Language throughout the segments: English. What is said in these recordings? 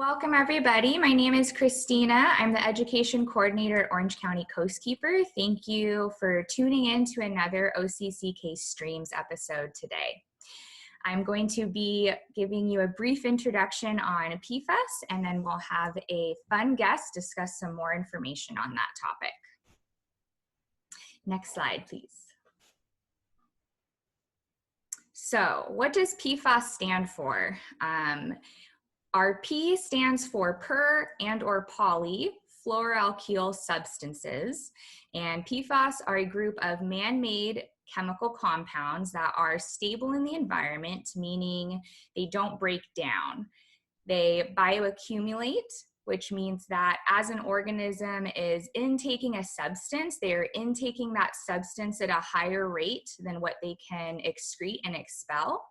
Welcome everybody. My name is Cristina. I'm the Education Coordinator at Orange County Coastkeeper. Thank you for tuning in to another OCCK Streams episode today. I'm going to be giving you a brief introduction on PFAS, and then we'll have a fun guest discuss some more information on that topic. Next slide, please. So what does PFAS stand for? Our P stands for per and or polyfluoroalkyl substances, and PFAS are a group of man-made chemical compounds that are stable in the environment, meaning they don't break down. They bioaccumulate, which means that as an organism is intaking a substance, they are intaking that substance at a higher rate than what they can excrete and expel.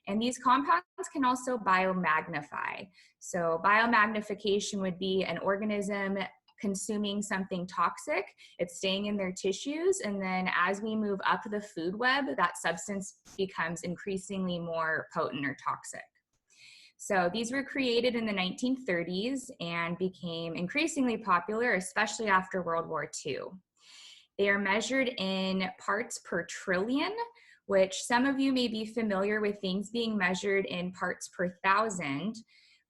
And these compounds can also biomagnify. So biomagnification would be an organism consuming something toxic, it's staying in their tissues, and then as we move up the food web, that substance becomes increasingly more potent or toxic. So these were created in the 1930s and became increasingly popular, especially after World War II. They are measured in parts per trillion, which some of you may be familiar with things being measured in parts per thousand,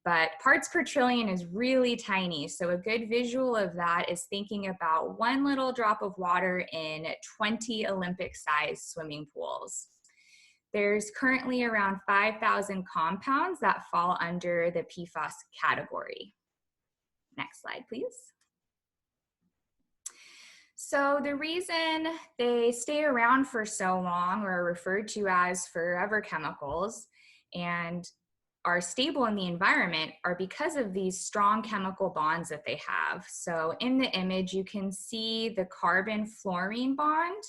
but parts per trillion is really tiny. So a good visual of that is thinking about one little drop of water in 20 Olympic-sized swimming pools. There's currently around 5,000 compounds that fall under the PFAS category. Next slide, please. So the reason they stay around for so long, or are referred to as forever chemicals, and are stable in the environment are because of these strong chemical bonds that they have. So in the image, you can see the carbon-fluorine bond.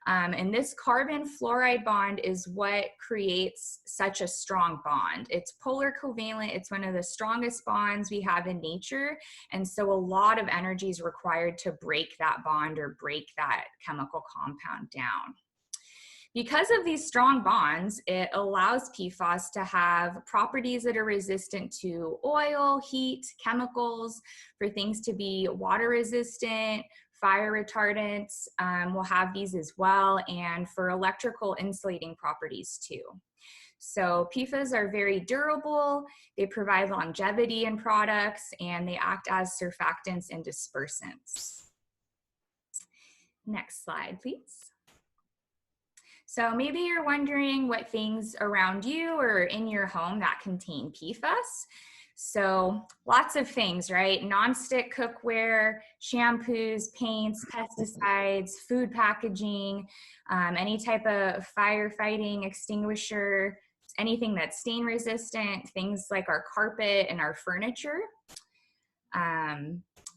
And this carbon fluoride bond is what creates such a strong bond. It's polar covalent. It's one of the strongest bonds we have in nature. And so a lot of energy is required to break that bond or break that chemical compound down. Because of these strong bonds, it allows PFAS to have properties that are resistant to oil, heat, chemicals, for things to be water resistant, fire retardants will have these as well, and for electrical insulating properties too. So PFAS are very durable, they provide longevity in products, and they act as surfactants and dispersants. Next slide, please. So maybe you're wondering what things around you or in your home that contain PFAS. So lots of things, right? Non-stick cookware, shampoos, paints, pesticides, food packaging, any type of firefighting extinguisher, anything that's stain resistant, things like our carpet and our furniture.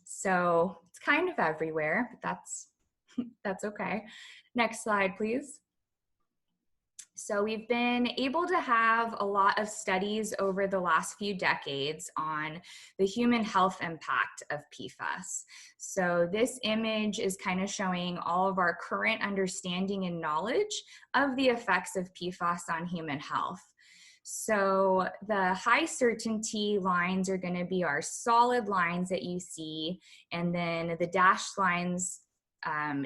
So it's kind of everywhere, but that's okay. Next slide, please. So we've been able to have a lot of studies over the last few decades on the human health impact of PFAS. So this image is kind of showing all of our current understanding and knowledge of the effects of PFAS on human health. So the high certainty lines are going to be our solid lines that you see, and then the dashed lines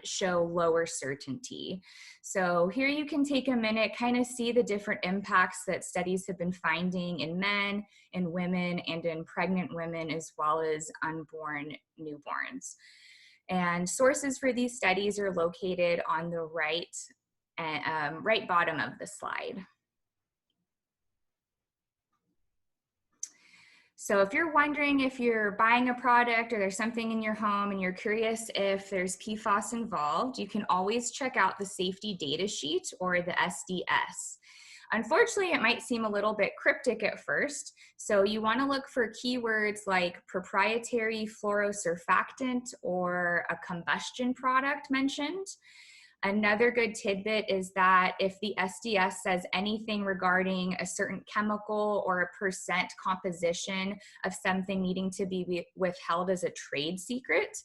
show lower certainty. So here you can take a minute, kind of see the different impacts that studies have been finding in men, in women, and in pregnant women, as well as unborn newborns. And sources for these studies are located on the right bottom of the slide. So if you're wondering if you're buying a product or there's something in your home and you're curious if there's PFAS involved, you can always check out the safety data sheet or the SDS. Unfortunately, it might seem a little bit cryptic at first, so you want to look for keywords like proprietary fluorosurfactant or a combustion product mentioned. Another good tidbit is that if the SDS says anything regarding a certain chemical or a percent composition of something needing to be withheld as a trade secret,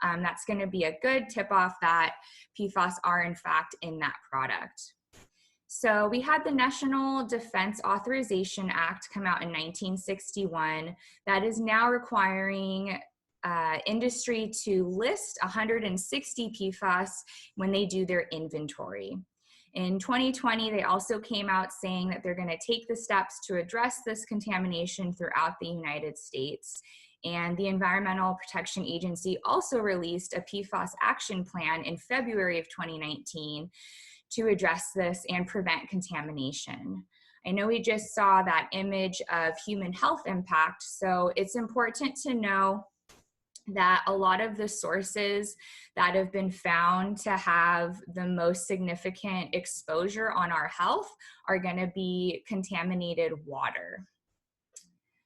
that's going to be a good tip-off that PFAS are in fact in that product. So we had the National Defense Authorization Act come out in 1961 that is now requiring industry to list 160 PFAS when they do their inventory. In 2020, they also came out saying that they're going to take the steps to address this contamination throughout the United States. And the Environmental Protection Agency also released a PFAS action plan in February of 2019 to address this and prevent contamination. I know we just saw that image of human health impact, so it's important to know that a lot of the sources that have been found to have the most significant exposure on our health are going to be contaminated water.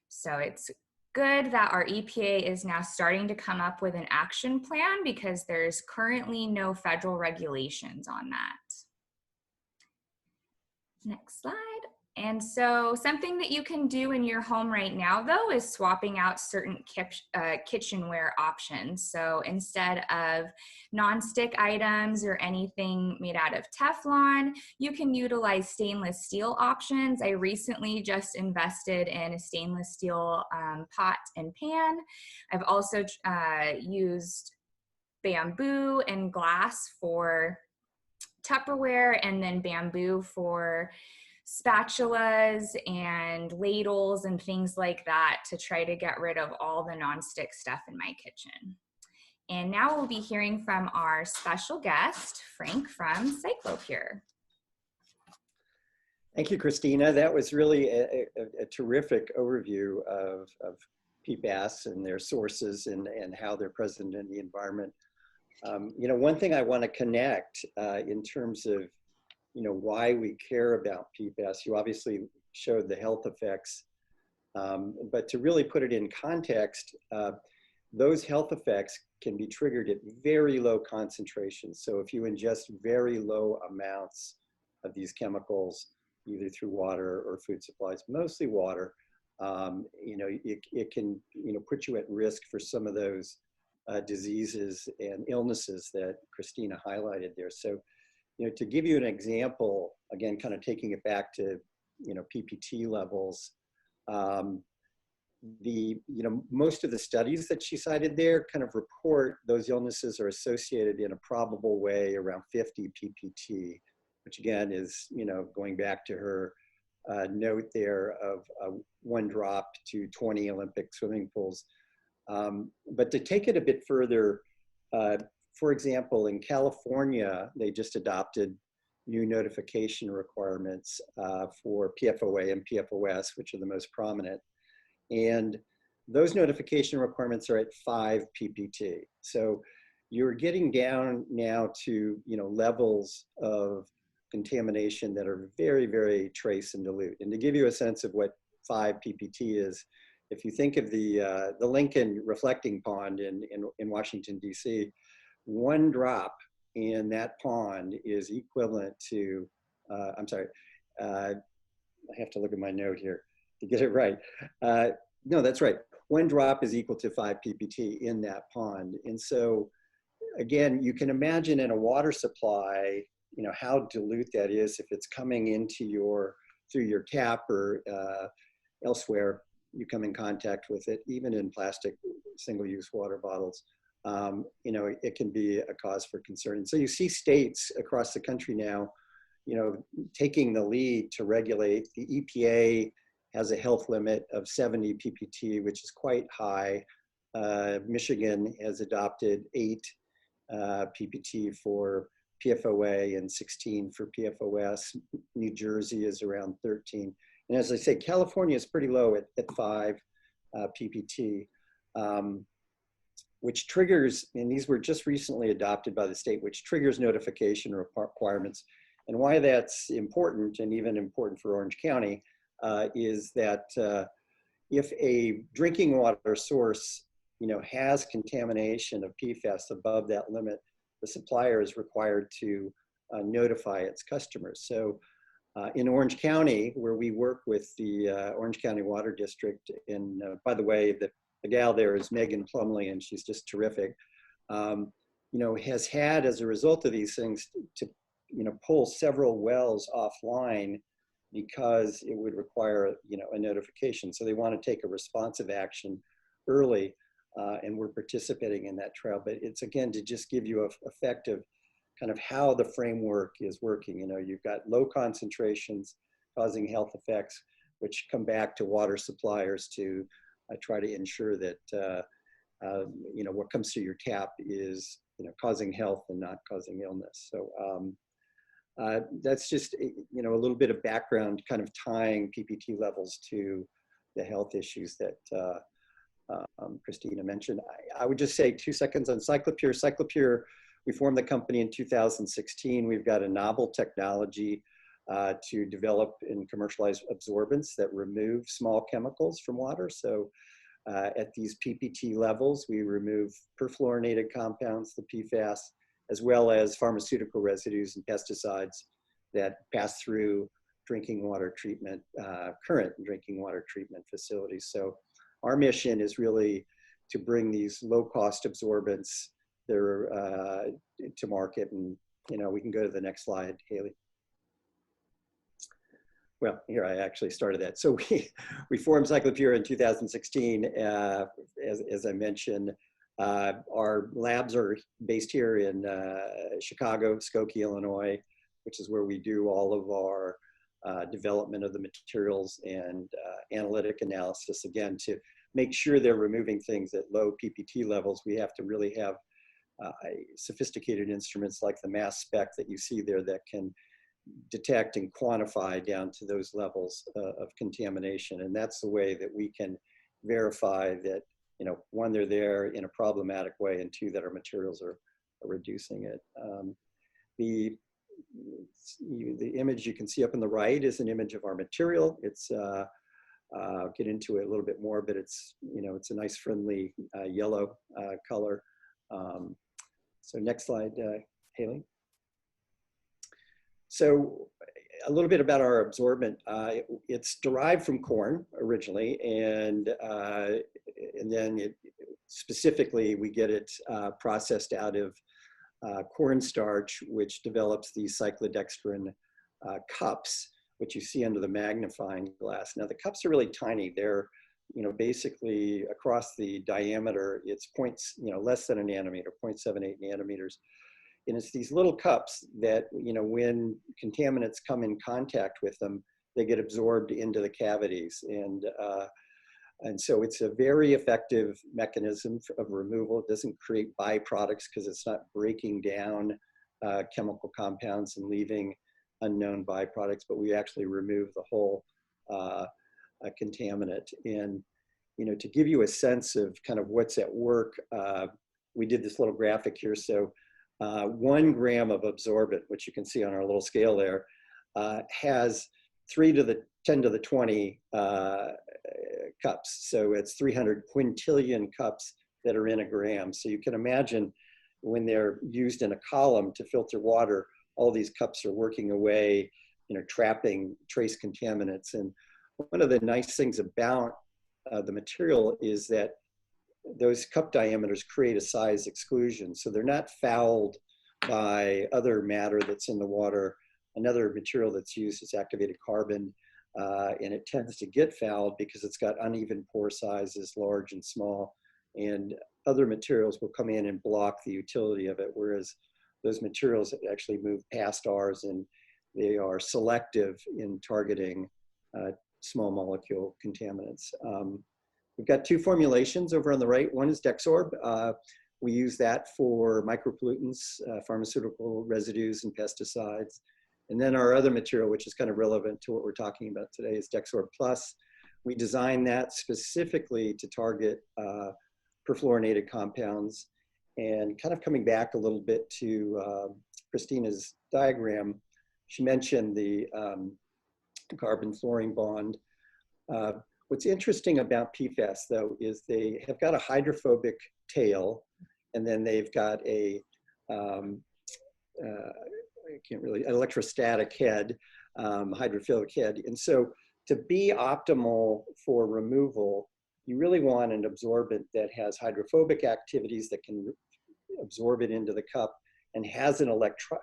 So it's good that our EPA is now starting to come up with an action plan because there's currently no federal regulations on that. Next slide. And so something that you can do in your home right now, though, is swapping out certain kitchenware options. So instead of nonstick items or anything made out of Teflon, you can utilize stainless steel options. I recently just invested in a stainless steel pot and pan. I've also used bamboo and glass for Tupperware, and then bamboo for spatulas and ladles and things like that to try to get rid of all the nonstick stuff in my kitchen. And now we'll be hearing from our special guest, Frank from Cyclopure. Thank you, Cristina. That was really a terrific overview of PFAS and their sources and how they're present in the environment. You know, one thing I want to connect in terms of, you know, why we care about PFAS, you obviously showed the health effects, but to really put it in context, those health effects can be triggered at very low concentrations. So if you ingest very low amounts of these chemicals, either through water or food supplies, mostly water, you know, it can, you know, put you at risk for some of those diseases and illnesses that Cristina highlighted there. So, you know, to give you an example, again, kind of taking it back to, you know, PPT levels, you know, most of the studies that she cited there kind of report those illnesses are associated in a probable way around 50 PPT, which again is, you know, going back to her note there of 1 drop to 20 Olympic swimming pools. But to take it a bit further, for example, in California, they just adopted new notification requirements for PFOA and PFOS, which are the most prominent. And those notification requirements are at 5 PPT. So you're getting down now to, you know, levels of contamination that are very, very trace and dilute. And to give you a sense of what 5 PPT is, if you think of the Lincoln reflecting pond in Washington, D.C., 1 drop in that pond is equivalent to, I'm sorry, I have to look at my note here to get it right. No, that's right. 1 drop is equal to 5 PPT in that pond. And so, again, you can imagine in a water supply, you know, how dilute that is if it's coming into through your tap or elsewhere, you come in contact with it, even in plastic single-use water bottles. You know, it can be a cause for concern. And so you see states across the country now, you know, taking the lead to regulate. The EPA has a health limit of 70 PPT, which is quite high. Michigan has adopted 8 PPT for PFOA and 16 for PFOS. New Jersey is around 13. And as I say, California is pretty low at 5 PPT, which triggers, and these were just recently adopted by the state, which triggers notification requirements. And why that's important, and even important for Orange County, is that if a drinking water source, you know, has contamination of PFAS above that limit, the supplier is required to notify its customers. So in Orange County, where we work with the Orange County Water District, and by the way, the gal there is Megan Plumley, and she's just terrific, you know, has had, as a result of these things, to pull several wells offline because it would require, a notification. So they want to take a responsive action early, and we're participating in that trial. But it's, again, to just give you an effective kind of how the framework is working. You've got low concentrations causing health effects, which come back to water suppliers to try to ensure that, what comes through your tap is, causing health and not causing illness. So that's just, a little bit of background kind of tying PPT levels to the health issues that Cristina mentioned. I would just say 2 seconds on Cyclopure. Cyclopure, we formed the company in 2016. We've got a novel technology to develop and commercialize absorbents that remove small chemicals from water. So at these PPT levels, we remove perfluorinated compounds, the PFAS, as well as pharmaceutical residues and pesticides that pass through drinking water treatment, current drinking water treatment facilities. So our mission is really to bring these low-cost absorbents to market. And, we can go to the next slide, Haley. Well, here I actually started that. So we formed Cyclopure in 2016. As I mentioned, our labs are based here in Chicago, Skokie, Illinois, which is where we do all of our development of the materials and analytic analysis. Again, to make sure they're removing things at low PPT levels, we have to really have sophisticated instruments like the mass spec that you see there that can detect and quantify down to those levels of contamination. And that's the way that we can verify that, one, they're there in a problematic way, and two, that our materials are reducing it. The image you can see up on the right is an image of our material. It's, I'll get into it a little bit more, but it's, it's a nice friendly yellow color. So next slide, Haley. So a little bit about our absorbent. It's derived from corn originally, and then specifically we get it processed out of cornstarch, which develops these cyclodextrin cups, which you see under the magnifying glass. Now the cups are really tiny. They're basically across the diameter, it's less than a nanometer, 0.78 nanometers. And it's these little cups that, when contaminants come in contact with them, they get absorbed into the cavities. And so it's a very effective mechanism of removal. It doesn't create byproducts because it's not breaking down chemical compounds and leaving unknown byproducts, but we actually remove the whole contaminant. And, to give you a sense of kind of what's at work, we did this little graphic here. So 1 gram of absorbent, which you can see on our little scale there, has 3 to the 10 to the 20 cups. So it's 300 quintillion cups that are in a gram. So you can imagine when they're used in a column to filter water, all these cups are working away, trapping trace contaminants. And one of the nice things about the material is that those cup diameters create a size exclusion. So they're not fouled by other matter that's in the water. Another material that's used is activated carbon, and it tends to get fouled because it's got uneven pore sizes, large and small, and other materials will come in and block the utility of it, whereas those materials actually move past ours, and they are selective in targeting small molecule contaminants. We've got 2 formulations over on the right. One is Dexorb. We use that for micropollutants, pharmaceutical residues, and pesticides. And then our other material, which is kind of relevant to what we're talking about today, is Dexorb Plus. We designed that specifically to target perfluorinated compounds. And kind of coming back a little bit to Cristina's diagram, she mentioned the carbon-fluorine bond. What's interesting about PFAS, though, is they have got a hydrophobic tail, and then they've got a electrostatic head, hydrophilic head. And so to be optimal for removal, you really want an absorbent that has hydrophobic activities that can absorb it into the cup, and has an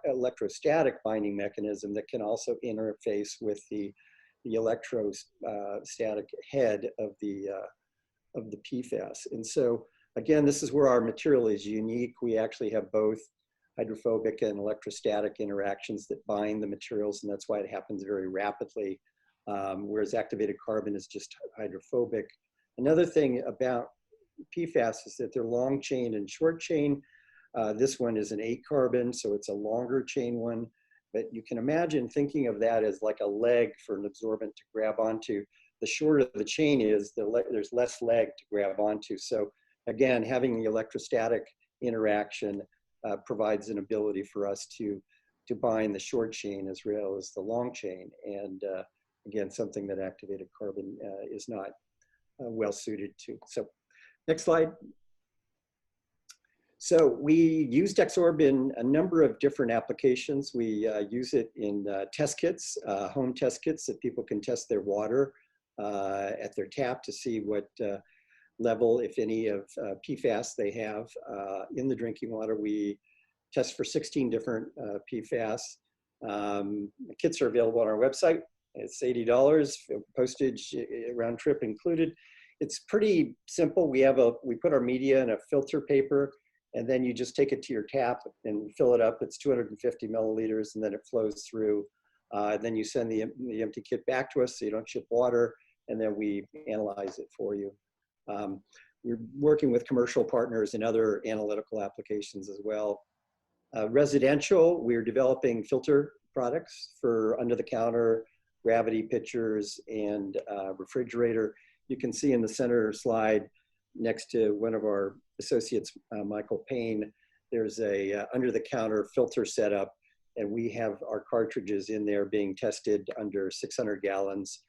electrostatic binding mechanism that can also interface with the electrostatic head of the PFAS. And so again, this is where our material is unique. We actually have both hydrophobic and electrostatic interactions that bind the materials, and that's why it happens very rapidly, whereas activated carbon is just hydrophobic. Another thing about PFAS is that they're long chain and short chain. This one is an 8 carbon, so it's a longer chain one. But you can imagine thinking of that as like a leg for an absorbent to grab onto. The shorter the chain is, there's less leg to grab onto. So again, having the electrostatic interaction provides an ability for us to bind the short chain as well as the long chain. And again, something that activated carbon is not well suited to. So next slide. So we use Dexorb in a number of different applications. We use it in test kits, home test kits that people can test their water at their tap to see what level, if any, of PFAS they have in the drinking water. We test for 16 different PFAS. The kits are available on our website. It's $80, postage round trip included. It's pretty simple. We put our media in a filter paper, and then you just take it to your tap and fill it up. It's 250 milliliters, and then it flows through. Then you send the empty kit back to us so you don't ship water, and then we analyze it for you. We're working with commercial partners in other analytical applications as well. Residential, we're developing filter products for under-the-counter gravity pitchers and refrigerator. You can see in the center slide next to one of our associates, Michael Payne, there's a under-the-counter filter setup, and we have our cartridges in there being tested under 600 gallons,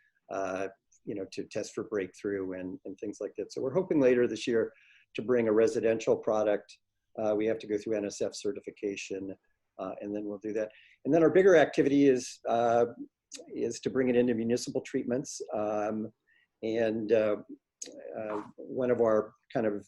to test for breakthrough and things like that. So we're hoping later this year to bring a residential product. We have to go through NSF certification, and then we'll do that. And then our bigger activity is to bring it into municipal treatments. One of our kind of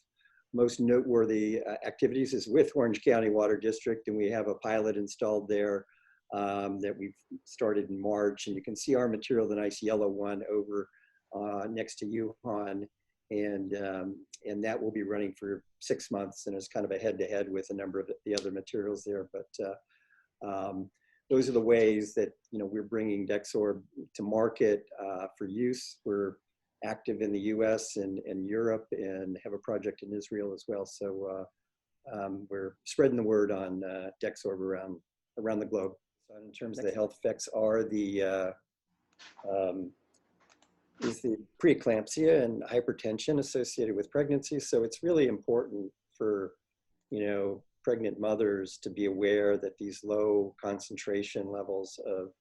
most noteworthy activities is with Orange County Water District, and we have a pilot installed there that we've started in March. And you can see our material, the nice yellow one, over next to Yuhan, and that will be running for 6 months, and it's kind of a head-to-head with a number of the other materials there. But those are the ways that we're bringing Dexorb to market for use. We're active in the U.S. and Europe, and have a project in Israel as well. So we're spreading the word on Dexorb around the globe. So in terms of the health effects, are the is the preeclampsia and hypertension associated with pregnancy. So it's really important for pregnant mothers to be aware that these low concentration levels of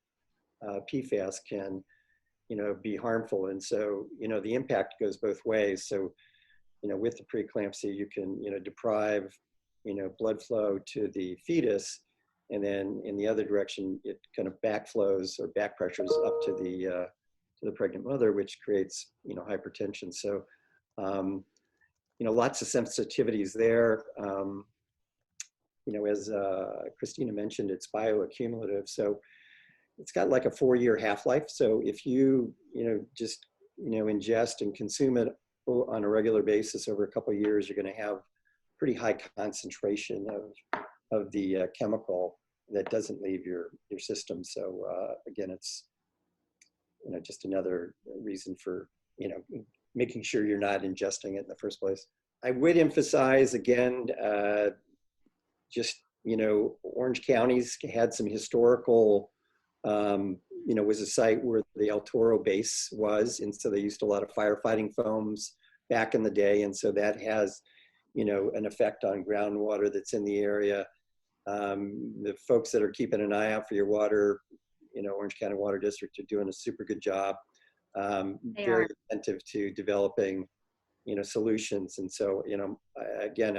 PFAS can be harmful. And so the impact goes both ways. So with the preeclampsia, you can deprive blood flow to the fetus, and then in the other direction it kind of backflows or back pressures up to the pregnant mother, which creates hypertension. So lots of sensitivities there. As Cristina mentioned, it's bioaccumulative, so it's got like a 4-year half-life. So if you just ingest and consume it on a regular basis over a couple of years, you're going to have pretty high concentration of the chemical that doesn't leave your system. So again, it's just another reason for making sure you're not ingesting it in the first place. I would emphasize again, Orange County's had some historical, was a site where the El Toro base was, and so they used a lot of firefighting foams back in the day, and so that has, an effect on groundwater that's in the area. The folks that are keeping an eye out for your water, Orange County Water District, are doing a super good job. Very attentive to developing, solutions. And so, again,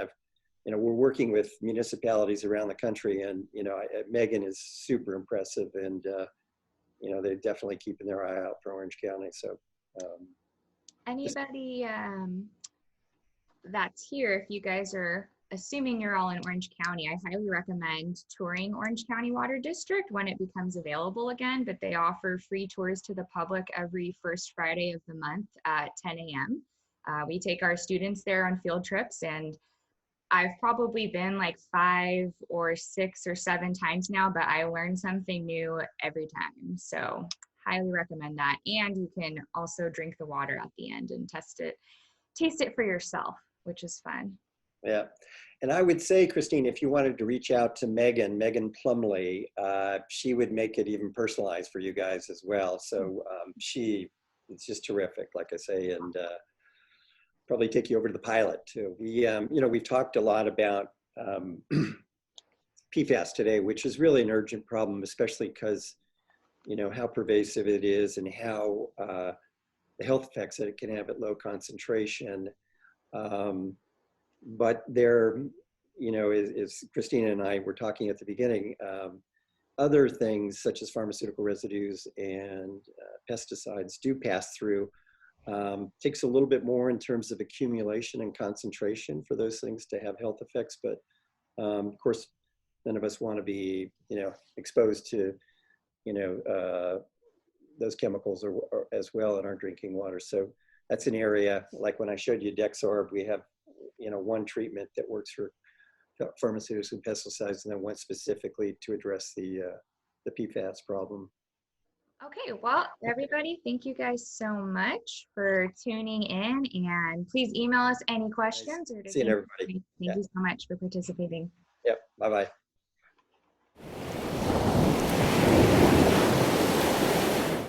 we're working with municipalities around the country, and Megan is super impressive, and they're definitely keeping their eye out for Orange County. So anybody that's here, if you guys are assuming you're all in Orange County, I highly recommend touring Orange County Water District when it becomes available again, but they offer free tours to the public every first Friday of the month at 10 a.m. We take our students there on field trips, and I've probably been like 5 or 6 or 7 times now, but I learn something new every time. So highly recommend that. And you can also drink the water at the end and taste it for yourself, which is fun. Yeah. And I would say, Christine, if you wanted to reach out to Megan Plumley, she would make it even personalized for you guys as well. So it's just terrific, like I say, and probably take you over to the pilot too. We've talked a lot about PFAS today, which is really an urgent problem, especially because, how pervasive it is and how the health effects that it can have at low concentration. But there, as Cristina and I were talking at the beginning, other things such as pharmaceutical residues and pesticides do pass through. Takes a little bit more in terms of accumulation and concentration for those things to have health effects. But of course, none of us want to be, exposed to, those chemicals or as well in our drinking water. So that's an area, like when I showed you Dexorb, we have, one treatment that works for pharmaceuticals and pesticides, and then one specifically to address the PFAS problem. Okay, well, everybody, thank you guys so much for tuning in, and please email us any questions. Nice seeing everybody. Thank you so much for participating. Yep, bye-bye.